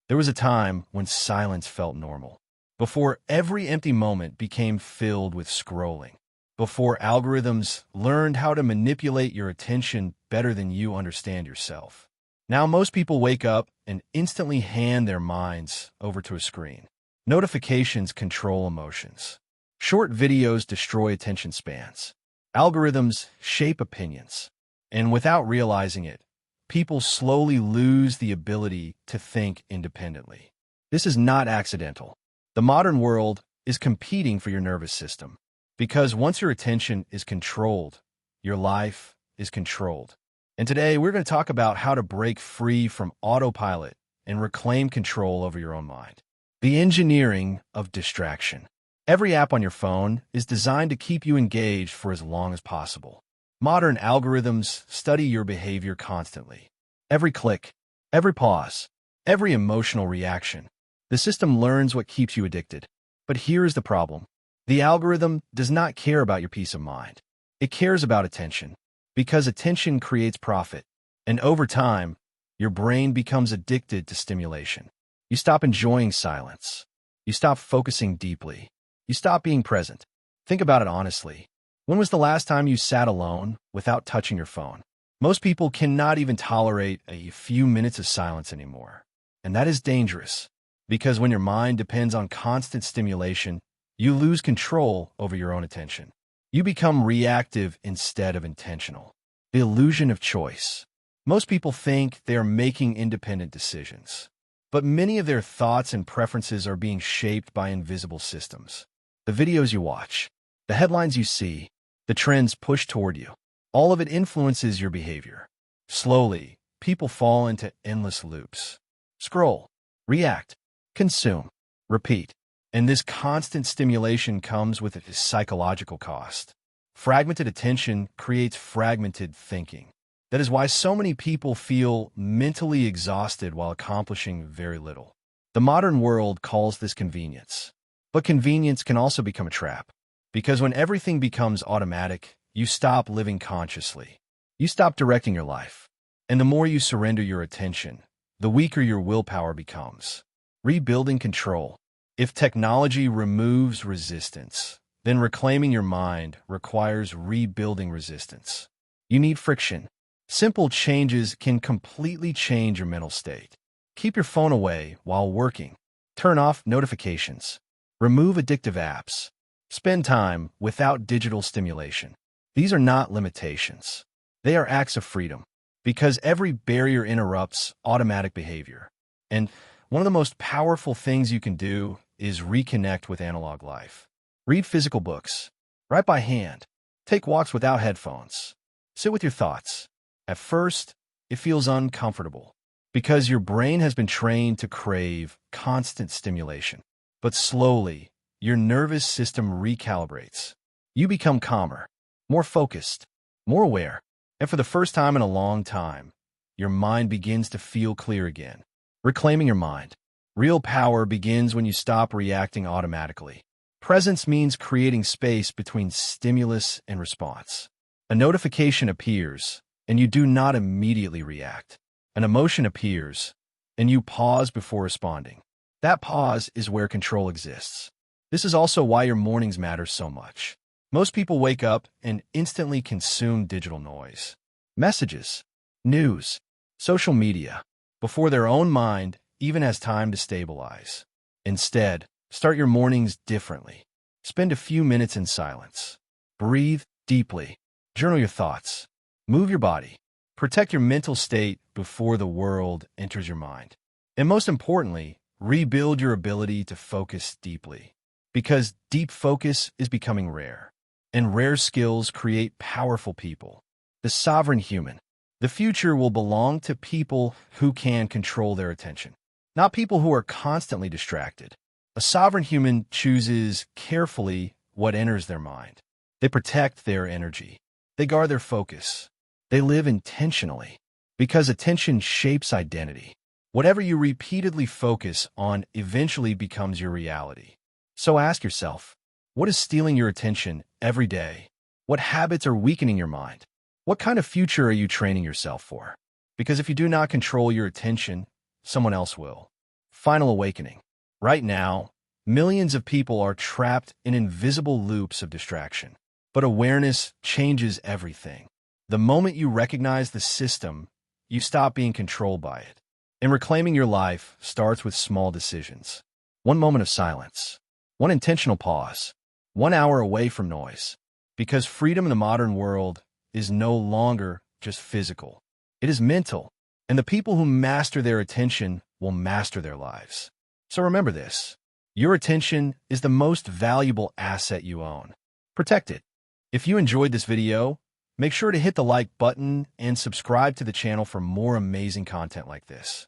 There was a time when silence felt normal, before every empty moment became filled with scrolling, before algorithms learned how to manipulate your attention better than you understand yourself. Now most people wake up and instantly hand their minds over to a screen. Notifications control emotions. Short videos destroy attention spans. Algorithms shape opinions. And without realizing it, people slowly lose the ability to think independently. This is not accidental. The modern world is competing for your nervous system, because once your attention is controlled, your life is controlled. And today we're going to talk about how to break free from autopilot and reclaim control over your own mind. The engineering of distraction. Every app on your phone is designed to keep you engaged for as long as possible. Modern algorithms study your behavior constantly. Every click, every pause, every emotional reaction. The system learns what keeps you addicted. But here is the problem. The algorithm does not care about your peace of mind. It cares about attention, because attention creates profit. And over time, your brain becomes addicted to stimulation. You stop enjoying silence. You stop focusing deeply. You stop being present. Think about it honestly. When was the last time you sat alone without touching your phone? Most people cannot even tolerate a few minutes of silence anymore. And that is dangerous, because when your mind depends on constant stimulation, you lose control over your own attention. You become reactive instead of intentional. The illusion of choice. Most people think they are making independent decisions, but many of their thoughts and preferences are being shaped by invisible systems. The videos you watch, the headlines you see, the trends pushed toward you, all of it influences your behavior. Slowly, people fall into endless loops. Scroll, react, consume, repeat. And this constant stimulation comes with a psychological cost. Fragmented attention creates fragmented thinking. That is why so many people feel mentally exhausted while accomplishing very little. The modern world calls this convenience. But convenience can also become a trap, because when everything becomes automatic, you stop living consciously. You stop directing your life. And the more you surrender your attention, the weaker your willpower becomes. Rebuilding control. If technology removes resistance, then reclaiming your mind requires rebuilding resistance. You need friction. Simple changes can completely change your mental state. Keep your phone away while working. Turn off notifications. Remove addictive apps. Spend time without digital stimulation. These are not limitations. They are acts of freedom, because every barrier interrupts automatic behavior. And one of the most powerful things you can do is reconnect with analog life. Read physical books. Write by hand. Take walks without headphones. Sit with your thoughts. At first, it feels uncomfortable, because your brain has been trained to crave constant stimulation. But slowly, your nervous system recalibrates. You become calmer, more focused, more aware. And for the first time in a long time, your mind begins to feel clear again. Reclaiming your mind. Real power begins when you stop reacting automatically. Presence means creating space between stimulus and response. A notification appears, and you do not immediately react. An emotion appears, and you pause before responding. That pause is where control exists. This is also why your mornings matter so much. Most people wake up and instantly consume digital noise. Messages, news, social media, before their own mind even has time to stabilize. Instead, start your mornings differently. Spend a few minutes in silence. Breathe deeply. Journal your thoughts. Move your body. Protect your mental state before the world enters your mind. And most importantly, rebuild your ability to focus deeply, because deep focus is becoming rare, and rare skills create powerful people. The sovereign human. The future will belong to people who can control their attention, not people who are constantly distracted. A sovereign human chooses carefully what enters their mind. They protect their energy. They guard their focus. They live intentionally, because attention shapes identity. Whatever you repeatedly focus on eventually becomes your reality. So ask yourself, what is stealing your attention every day? What habits are weakening your mind? What kind of future are you training yourself for? Because if you do not control your attention, someone else will. Final awakening. Right now, millions of people are trapped in invisible loops of distraction. But awareness changes everything. The moment you recognize the system, you stop being controlled by it. And reclaiming your life starts with small decisions. One moment of silence. One intentional pause. 1 hour away from noise. Because freedom in the modern world is no longer just physical. It is mental. And the people who master their attention will master their lives. So remember this. Your attention is the most valuable asset you own. Protect it. If you enjoyed this video, make sure to hit the like button and subscribe to the channel for more amazing content like this.